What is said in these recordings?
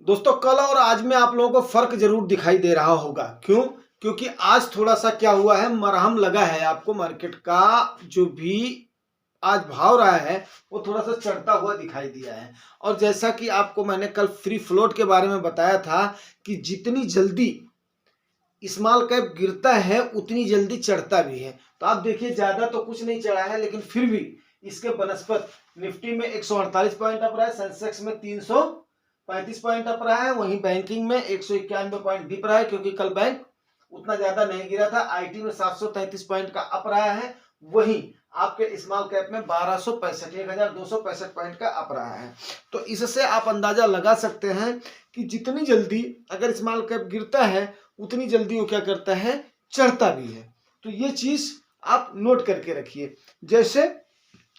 दोस्तों कल और आज में आप लोगों को फर्क जरूर दिखाई दे रहा होगा। क्यों? क्योंकि आज थोड़ा सा क्या हुआ है, मरहम लगा है। आपको मार्केट का जो भी आज भाव रहा है वो थोड़ा सा चढ़ता हुआ दिखाई दिया है। और जैसा कि आपको मैंने कल फ्री फ्लोट के बारे में बताया था कि जितनी जल्दी स्मॉल कैप गिरता है उतनी जल्दी चढ़ता भी है। तो आप देखिए ज्यादा तो कुछ नहीं चढ़ा है, लेकिन फिर भी इसके बनस्पत निफ्टी में 148 पॉइंट अप रहा है, सेंसेक्स में 335 पॉइंट अप रहा है, वहीं बैंकिंग में 191 पॉइंट डिप रहा है क्योंकि कल बैंक उतना ज्यादा नहीं गिरा था। आईटी में 733 पॉइंट का अप रहा है, वहीं आपके स्मॉल कैप में 1265 पॉइंट का अप रहा है। तो इससे आप अंदाजा लगा सकते हैं कि जितनी जल्दी अगर स्मॉल कैप गिरता है उतनी जल्दी वो क्या करता है, चढ़ता भी है। तो ये चीज आप नोट करके रखिए। जैसे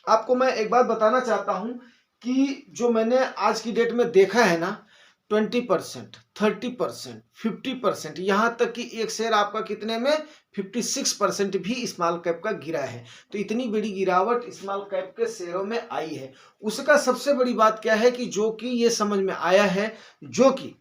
आपको मैं एक बात बताना चाहता हूं कि जो मैंने आज की डेट में देखा है ना, 20%, 30%, 50%, यहां तक कि एक शेयर आपका कितने में 56% भी स्मॉल कैप का गिरा है। तो इतनी बड़ी गिरावट स्मॉल कैप के शेयरों में आई है। उसका सबसे बड़ी बात क्या है कि जो कि ये समझ में आया है, जो कि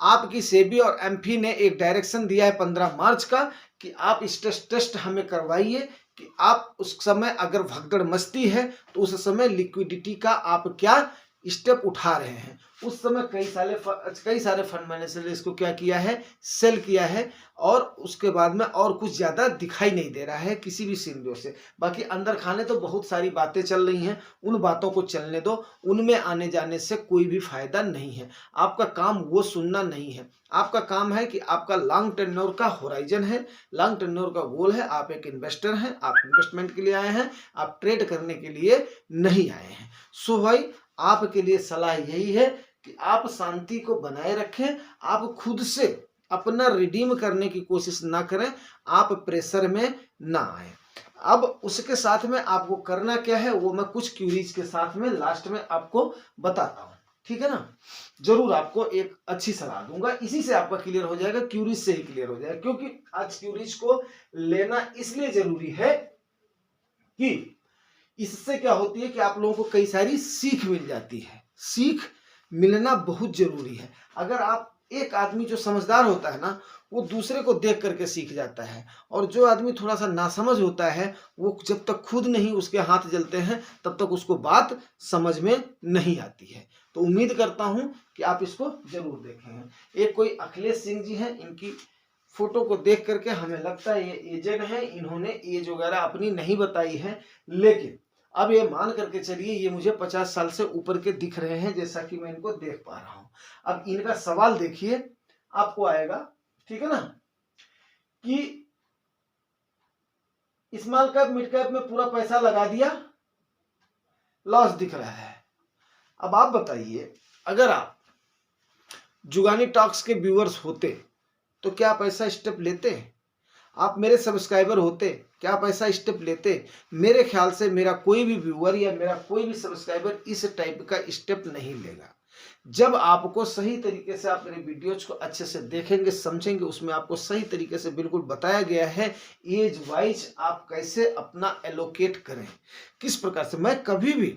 आपकी सेबी और एमफी ने एक डायरेक्शन दिया है 15 मार्च का कि आप स्ट्रेस टेस्ट हमें करवाइए कि आप उस समय अगर भगदड़ मचती है तो उस समय लिक्विडिटी का आप क्या स्टेप उठा रहे हैं। उस समय कई सारे फंड मैनेजर ने इसको क्या किया है, सेल किया है। और उसके बाद में और कुछ ज्यादा दिखाई नहीं दे रहा है किसी भी सिनेरियो से। बाकी अंदर खाने तो बहुत सारी बातें चल रही हैं, उन बातों को चलने दो, उनमें आने जाने से कोई भी फायदा नहीं है। आपका काम वो सुनना नहीं है। आपका काम है कि आपका लॉन्ग टेन्योर का होराइजन है, लॉन्ग टेन्योर का गोल है। आप एक इन्वेस्टर हैं, आप इन्वेस्टमेंट के लिए आए हैं, आप ट्रेड करने के लिए नहीं आए हैं। सो भाई आपके लिए सलाह यही है कि आप शांति को बनाए रखें, आप खुद से अपना रिडीम करने की कोशिश ना करें, आप प्रेशर में ना आए। अब उसके साथ में आपको करना क्या है वो मैं कुछ क्यूरीज के साथ में लास्ट में आपको बताता हूं, ठीक है ना। जरूर आपको एक अच्छी सलाह दूंगा, इसी से आपका क्लियर हो जाएगा, क्यूरीज से ही क्लियर हो जाएगा। क्योंकि आज क्यूरीज को लेना इसलिए जरूरी है कि इससे क्या होती है कि आप लोगों को कई सारी सीख मिल जाती है। सीख मिलना बहुत जरूरी है। अगर आप एक आदमी जो समझदार होता है ना, वो दूसरे को देख करके सीख जाता है। और जो आदमी थोड़ा सा नासमझ होता है, वो जब तक खुद नहीं उसके हाथ जलते हैं तब तक उसको बात समझ में नहीं आती है। तो उम्मीद करता हूं कि आप इसको जरूर देखेंगे। एक कोई अखिलेश सिंह जी हैं, इनकी फोटो को देख करके हमें लगता है ये एजेड है, इन्होंने एज वगैरह अपनी नहीं बताई है। लेकिन अब ये मान करके चलिए ये मुझे 50 साल से ऊपर के दिख रहे हैं, जैसा कि मैं इनको देख पा रहा हूं। अब इनका सवाल देखिए आपको आएगा, ठीक है ना, कि स्मॉल कैप मिड कैप में पूरा पैसा लगा दिया, लॉस दिख रहा है। अब आप बताइए, अगर आप जुगानी टॉक्स के व्यूअर्स होते तो क्या आप ऐसा स्टेप लेते? आप मेरे सब्सक्राइबर होते, क्या आप ऐसा स्टेप लेते? मेरे ख्याल से मेरा कोई भी व्यूअर या मेरा कोई भी सब्सक्राइबर इस टाइप का स्टेप नहीं लेगा। जब आपको सही तरीके से आप मेरे वीडियोज को अच्छे से देखेंगे, समझेंगे, उसमें आपको सही तरीके से बिल्कुल बताया गया है एज वाइज आप कैसे अपना एलोकेट करें, किस प्रकार से। मैं कभी भी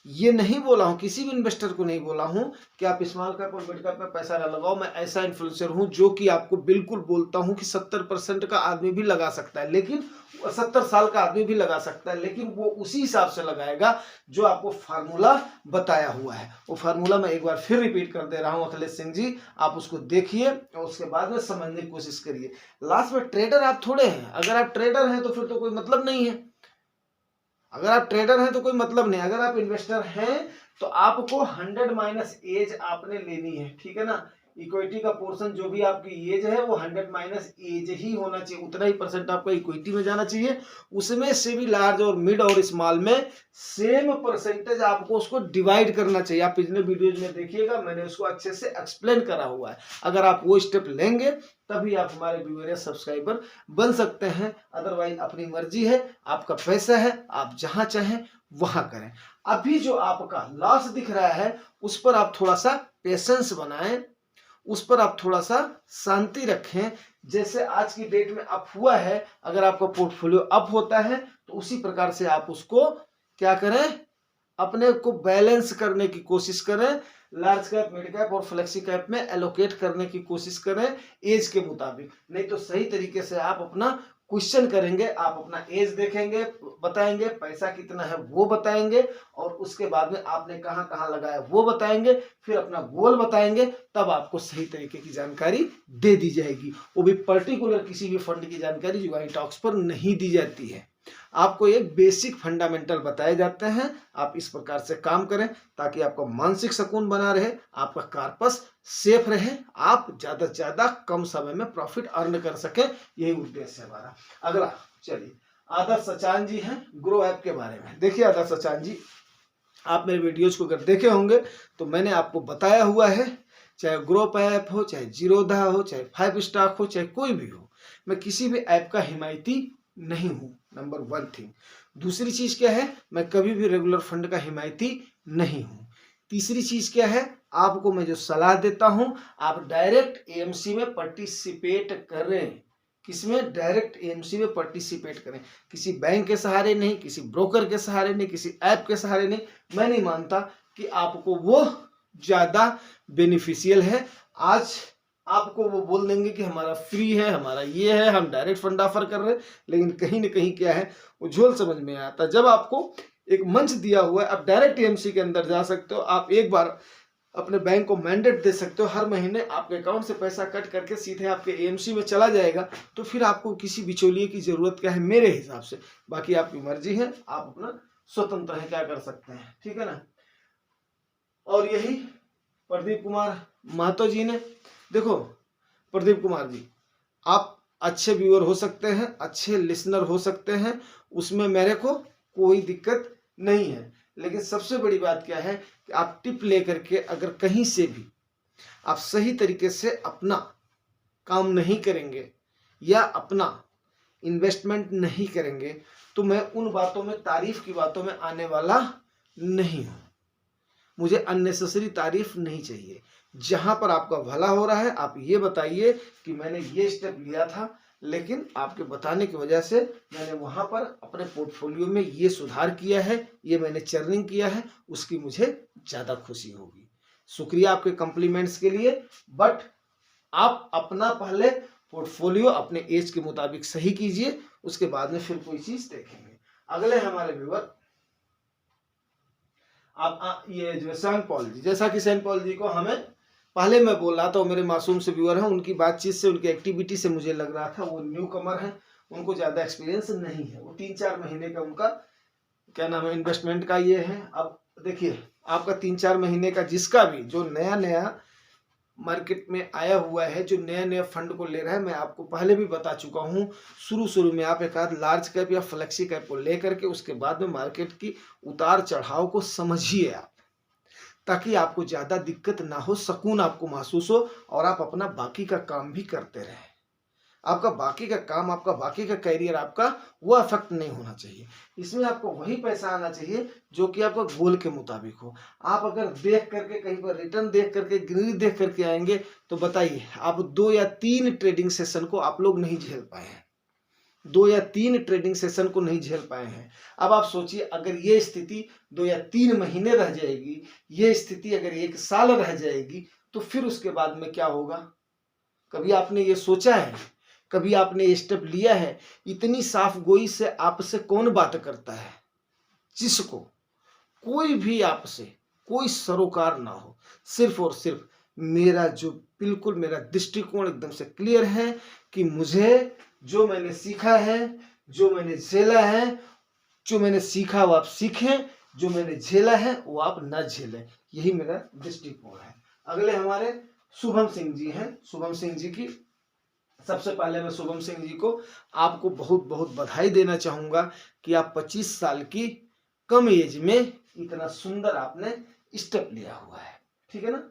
ये नहीं बोला हूं, किसी भी इन्वेस्टर को नहीं बोला हूं कि आप स्मॉल कैप और मिड कैप में पैसा ना लगाओ। मैं ऐसा इन्फ्लुएंसर हूं जो कि आपको बिल्कुल बोलता हूं कि 70% का आदमी भी लगा सकता है, लेकिन 70 साल का आदमी भी लगा सकता है, लेकिन वो उसी हिसाब से लगाएगा जो आपको फार्मूला बताया हुआ है। वो फार्मूला मैं एक बार फिर रिपीट कर दे रहा हूं अखिलेश सिंह जी, आप उसको देखिए और उसके बाद में समझने की कोशिश करिए। लास्ट में ट्रेडर आप थोड़े हैं। अगर आप ट्रेडर हैं तो फिर तो कोई मतलब नहीं है। अगर आप ट्रेडर हैं तो कोई मतलब नहीं। अगर आप इन्वेस्टर हैं तो आपको 100 माइनस एज आपने लेनी है, ठीक है ना। इक्विटी का पोर्शन जो भी आपकी एज है वो 100 माइनस एज ही होना चाहिए, उतना ही परसेंट आपका इक्विटी में जाना चाहिए। उसमें से भी लार्ज और मिड और स्मॉल में सेम परसेंटेज आपको उसको डिवाइड करना चाहिए। आप पिछले वीडियोज में देखिएगा, मैंने उसको अच्छे से एक्सप्लेन करा हुआ है। अगर आप वो स्टेप लेंगे तभी आप हमारे व्यूअर या सब्सक्राइबर बन सकते हैं। अदरवाइज अपनी मर्जी है, आपका पैसा है, आप जहां चाहें वहां करें। अभी जो आपका लॉस दिख रहा है उस पर आप थोड़ा सा पेशेंस बनाएं, उस पर आप थोड़ा सा शांति रखें। जैसे आज की डेट में अप हुआ है, अगर आपका पोर्टफोलियो अप होता है तो उसी प्रकार से आप उसको क्या करें, अपने को बैलेंस करने की कोशिश करें। लार्ज कैप, मिड कैप और फ्लेक्सी कैप में एलोकेट करने की कोशिश करें एज के मुताबिक। नहीं तो सही तरीके से आप अपना क्वेश्चन करेंगे, आप अपना एज देखेंगे, बताएंगे, पैसा कितना है वो बताएंगे, और उसके बाद में आपने कहां कहां लगाया वो बताएंगे, फिर अपना गोल बताएंगे, तब आपको सही तरीके की जानकारी दे दी जाएगी। वो भी पर्टिकुलर किसी भी फंड की जानकारी जुगाई टॉक्स पर नहीं दी जाती है। आपको एक बेसिक फंडामेंटल बताए जाते हैं। आप इस प्रकार से काम करें ताकि आपका मानसिक सुकून बना रहे, आपका कार्पस सेफ रहे, आप ज्यादा से ज्यादा कम समय में प्रॉफिट अर्न कर सके, यही उद्देश्य है हमारा। अगला चलिए, आदर्श सचान जी हैं ग्रो ऐप के बारे में। देखिए आदर्श सचान जी, आप मेरे वीडियोज को अगर देखे होंगे तो मैंने आपको बताया हुआ है, चाहे ग्रो ऐप हो, चाहे जीरोधा हो, चाहे 5 स्टॉक हो, चाहे कोई भी हो, मैं किसी भी ऐप का हिमायती नहीं हूं, नंबर 1 थिंग। दूसरी चीज क्या है, मैं कभी भी रेगुलर फंड का हिमायती नहीं हूं। तीसरी चीज क्या है, आपको मैं जो सलाह देता हूं, आप डायरेक्ट एएमसी में पार्टिसिपेट करें। किसमें? डायरेक्ट एएमसी में पार्टिसिपेट करें, किसी बैंक के सहारे नहीं, किसी ब्रोकर के सहारे नहीं, किसी ऐप के सहारे नहीं। मैं नहीं मानता कि आपको वो ज्यादा बेनिफिशियल है। आज आपको वो बोल देंगे कि हमारा फ्री है, हमारा ये है, हम डायरेक्ट फंड ऑफर कर रहे हैं, लेकिन कहीं ना कहीं क्या है वो झोल समझ में आता। जब आपको एक मंच दिया हुआ है, आप डायरेक्ट एएमसी के अंदर जा सकते हो, आप एक बार अपने बैंक को मैंडेट दे सकते हो, हर महीने आपके अकाउंट से पैसा कट करके सीधे आपके एएमसी में चला जाएगा, तो फिर आपको किसी बिचौलिए की जरूरत क्या है मेरे हिसाब से। बाकी आपकी मर्जी है, आप अपना स्वतंत्र है, क्या कर सकते हैं, ठीक है ना। और यही प्रदीप कुमार महतो जी ने, देखो प्रदीप कुमार जी, आप अच्छे व्यूअर हो सकते हैं, अच्छे लिसनर हो सकते हैं, उसमें मेरे को कोई दिक्कत नहीं है, लेकिन सबसे बड़ी बात क्या है कि आप टिप लेकर के अगर कहीं से भी आप सही तरीके से अपना काम नहीं करेंगे या अपना इन्वेस्टमेंट नहीं करेंगे, तो मैं उन बातों में, तारीफ की बातों में आने वाला नहीं हूं। मुझे अननेसेसरी तारीफ नहीं चाहिए। जहां पर आपका भला हो रहा है, आप ये बताइए कि मैंने ये स्टेप लिया था, लेकिन आपके बताने की वजह से मैंने वहां पर अपने पोर्टफोलियो में ये सुधार किया है, ये मैंने चर्निंग किया है, उसकी मुझे ज्यादा खुशी होगी। शुक्रिया आपके कॉम्प्लीमेंट्स के लिए, बट आप अपना पहले पोर्टफोलियो अपने एज के मुताबिक सही कीजिए, उसके बाद में फिर कोई चीज देखेंगे। अगले हमारे व्यूअर आप ये जो सैन पॉल जी, जैसा कि सैन पॉल जी को हमें पहले मैं बोल रहा था, वो मेरे मासूम से व्यूअर हैं, उनकी बातचीत से, उनकी एक्टिविटी से मुझे लग रहा था वो न्यू कमर है, उनको ज्यादा एक्सपीरियंस नहीं है। वो 3-4 महीने का उनका क्या नाम है इन्वेस्टमेंट का ये है। अब देखिए, आपका 3-4 महीने का जिसका भी जो नया नया मार्केट में आया हुआ है, जो नया नया फंड को ले रहा है, मैं आपको पहले भी बता चुका हूं, शुरू में आप एक आध लार्ज कैप या फ्लेक्सी कैप को लेकर के उसके बाद में मार्केट की उतार चढ़ाव को समझिए आप, ताकि आपको ज्यादा दिक्कत ना हो, सुकून आपको महसूस हो और आप अपना बाकी का काम भी करते रहें। आपका बाकी का काम, आपका बाकी का करियर, आपका वो अफेक्ट नहीं होना चाहिए। इसमें आपको वही पैसा आना चाहिए जो कि आपका गोल के मुताबिक हो। आप अगर देख करके कहीं पर रिटर्न देख करके, गिरवी देख करके आएंगे, तो बताइए, आप 2 या 3 ट्रेडिंग सेशन को आप लोग नहीं झेल पाए हैं, 2 या 3 ट्रेडिंग सेशन को नहीं झेल पाए हैं। अब आप सोचिए, अगर ये स्थिति 2 या 3 महीने रह जाएगी, ये स्थिति अगर 1 साल रह जाएगी, तो फिर उसके बाद में क्या होगा? कभी आपने ये सोचा है? कभी आपने ये स्टेप लिया है? इतनी साफ गोई से आपसे कौन बात करता है, जिसको कोई भी आपसे कोई सरोकार ना हो? सिर्फ और सिर्फ मेरा जो बिल्कुल मेरा दृष्टिकोण एकदम से क्लियर है कि मुझे जो मैंने सीखा है, जो मैंने झेला है, जो मैंने सीखा वो आप सीखें, जो मैंने झेला है वो आप ना झेलें, यही मेरा दृष्टिकोण है। अगले हमारे शुभम सिंह जी हैं। शुभम सिंह जी की, सबसे पहले मैं शुभम सिंह जी को आपको बहुत बहुत बधाई देना चाहूंगा कि आप 25 साल की कम एज में इतना सुंदर आपने स्टेप लिया हुआ है, ठीक है ना।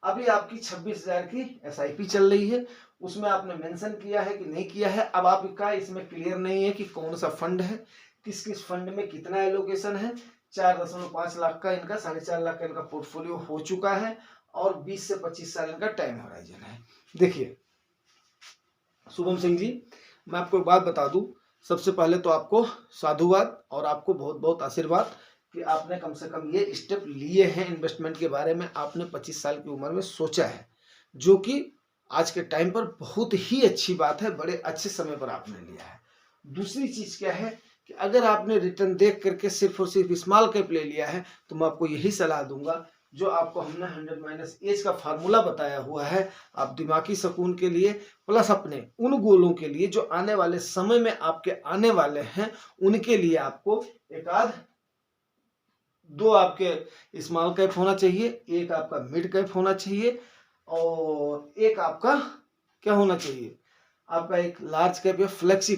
अभी आपकी 26,000 की SIP चल रही है, उसमें आपने मेंशन किया है कि नहीं किया है, अब आपका इसमें क्लियर नहीं है कि कौन सा फंड है, किस किस फंड में कितना एलोकेशन है। 4.5 लाख का इनका, 4.5 लाख का इनका पोर्टफोलियो हो चुका है और 20 से 25 साल इनका टाइम होराइजन है। देखिए शुभम सिंह जी, मैं आपको एक बात बता दूं, सबसे पहले तो आपको साधुवाद और आपको बहुत बहुत आशीर्वाद कि आपने कम से कम ये स्टेप लिए हैं इन्वेस्टमेंट के बारे में, आपने 25 साल की उम्र में सोचा है, जो कि आज के टाइम पर बहुत ही अच्छी बात है, बड़े अच्छे समय पर आपने लिया है। दूसरी चीज क्या है कि अगर आपने रिटर्न देख करके सिर्फ और सिर्फ स्मॉल कैप ले लिया है, तो मैं आपको यही सलाह दूंगा, जो आपको हमने 100 माइनस एज का फार्मूला बताया हुआ है, आप दिमागी सुकून के लिए प्लस अपने उन गोलों के लिए जो आने वाले समय में आपके आने वाले हैं, उनके लिए आपको एक आध दो आपके स्मॉल कैप होना चाहिए, एक आपका मिड कैप होना चाहिए, और एक आपका क्या होना चाहिए, आपका एक लार्ज कैप या फ्लेक्सी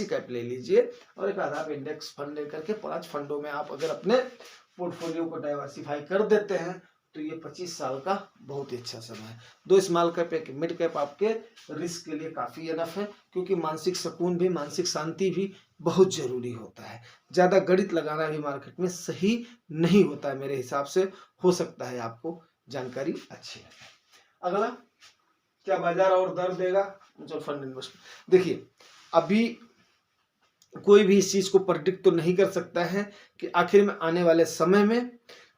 कैप ले लीजिए, और एक आधा आप इंडेक्स फंड लेकर के 5 फंडों में आप अगर अपने पोर्टफोलियो को डाइवर्सिफाई कर देते हैं, तो ये 25 साल का बहुत ही अच्छा समय है। 2 स्मॉल कैप एक मिड कैप आपके रिस्क के लिए काफ़ी इनफ है, क्योंकि मानसिक सुकून भी, मानसिक शांति भी बहुत जरूरी होता है। ज़्यादा गणित लगाना भी मार्केट में सही नहीं होता है मेरे हिसाब से। हो सकता है आपको जानकारी अच्छी है। अगला, क्या बाजार और दर देगा म्यूचुअल फंड इन्वेस्टमेंट? देखिए, अभी कोई भी इस चीज को प्रेडिक्ट तो नहीं कर सकता है कि आखिर में आने वाले समय में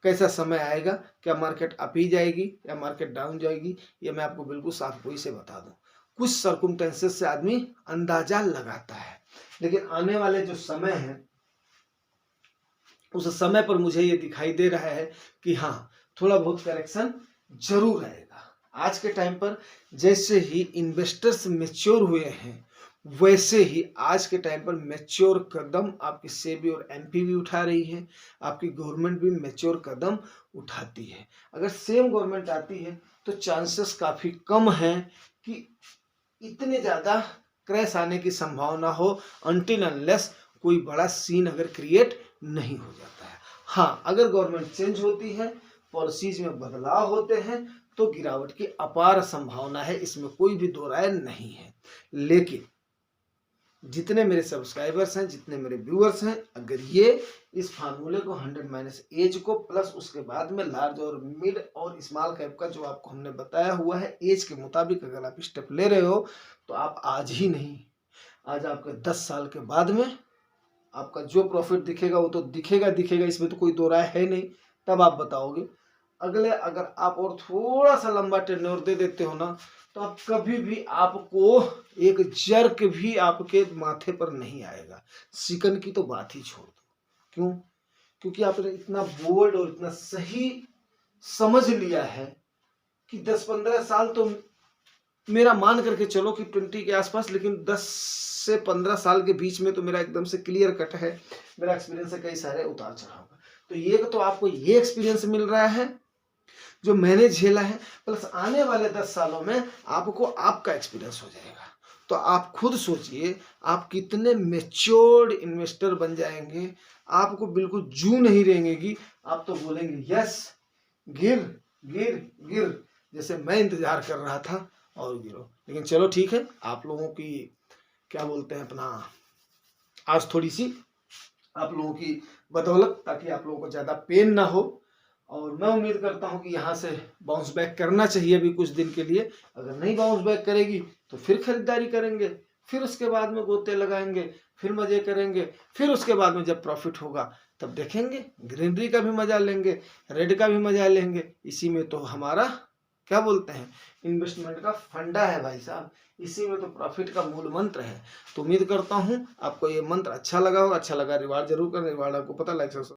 कैसा समय आएगा, क्या मार्केट अप ही जाएगी या मार्केट डाउन जाएगी, ये मैं आपको बिल्कुल साफ गोई से बता दूं। कुछ सर्कुमटेंसेस से आदमी अंदाजा लगाता है, लेकिन आने वाले जो समय है, उस समय पर मुझे ये दिखाई दे रहा है कि हाँ, थोड़ा बहुत करेक्शन जरूर आएगा। आज के टाइम पर जैसे ही इन्वेस्टर्स मैच्योर हुए हैं, वैसे ही आज के टाइम पर मैच्योर कदम आपकी सेबी और एमपी भी उठा रही है, आपकी गवर्नमेंट भी मैच्योर कदम उठाती है। अगर सेम गवर्नमेंट आती है तो चांसेस काफी कम हैं कि इतने ज्यादा क्रैश आने की संभावना हो, अनटिल अनलेस कोई बड़ा सीन अगर क्रिएट नहीं हो जाता है। हाँ, अगर गवर्नमेंट चेंज होती है, पॉलिसीज में बदलाव होते हैं, तो गिरावट की अपार संभावना है, इसमें कोई भी दो राय नहीं है। लेकिन जितने मेरे सब्सक्राइबर्स हैं, जितने मेरे व्यूअर्स हैं, अगर ये इस फार्मूले को 100 माइनस एज को प्लस उसके बाद में लार्ज और मिड और स्मॉल कैप का जो आपको हमने बताया हुआ है एज के मुताबिक अगर आप स्टेप ले रहे हो, तो आप आज ही नहीं, आज आपके 10 साल के बाद में आपका जो प्रॉफिट दिखेगा वो तो दिखेगा, इसमें तो कोई दो राय है नहीं। तब आप बताओगे। अगले अगर आप और थोड़ा सा लंबा टेन्योर दे देते हो ना, तो आप कभी भी, आपको एक जर्क भी आपके माथे पर नहीं आएगा। सिकन की तो बात ही छोड़ दो। क्यों? क्योंकि आपने इतना बोल्ड और इतना सही समझ लिया है कि 10-15 साल तो मेरा मान करके चलो कि 20 के आसपास, लेकिन 10 से 15 साल के बीच में तो मेरा एकदम से क्लियर कट है, मेरा एक्सपीरियंस है, कई सारे उतार चढ़ाव का। तो ये तो आपको ये एक्सपीरियंस मिल रहा है जो मैंने झेला है, प्लस आने वाले 10 सालों में आपको आपका एक्सपीरियंस हो जाएगा। तो आप खुद सोचिए, आप कितने मैच्योर्ड इन्वेस्टर बन जाएंगे। आपको बिल्कुल जू नहीं रहेंगे, आप तो बोलेंगे यस, गिर गिर गिर, जैसे मैं इंतजार कर रहा था और गिरो। लेकिन चलो ठीक है, आप लोगों की क्या बोलते हैं अपना, आज थोड़ी सी आप लोगों की बदौलत, ताकि आप लोगों को ज़्यादा पेन ना हो, और मैं उम्मीद करता हूं कि यहाँ से बाउंस बैक करना चाहिए अभी कुछ दिन के लिए। अगर नहीं बाउंस बैक करेगी तो फिर खरीदारी करेंगे, फिर उसके बाद में गोते लगाएंगे, फिर मजे करेंगे, फिर उसके बाद में जब प्रॉफिट होगा तब देखेंगे, ग्रीनरी का भी मजा लेंगे, रेड का भी मजा लेंगे। इसी में तो हमारा क्या बोलते हैं, इन्वेस्टमेंट का फंडा है भाई साहब, इसी में तो प्रॉफिट का मूल मंत्र है। तो उम्मीद करता हूं आपको ये मंत्र अच्छा लगा होगा। अच्छा लगा रिवार्ड जरूर करें, रिवार्ड आपको पता, लाइक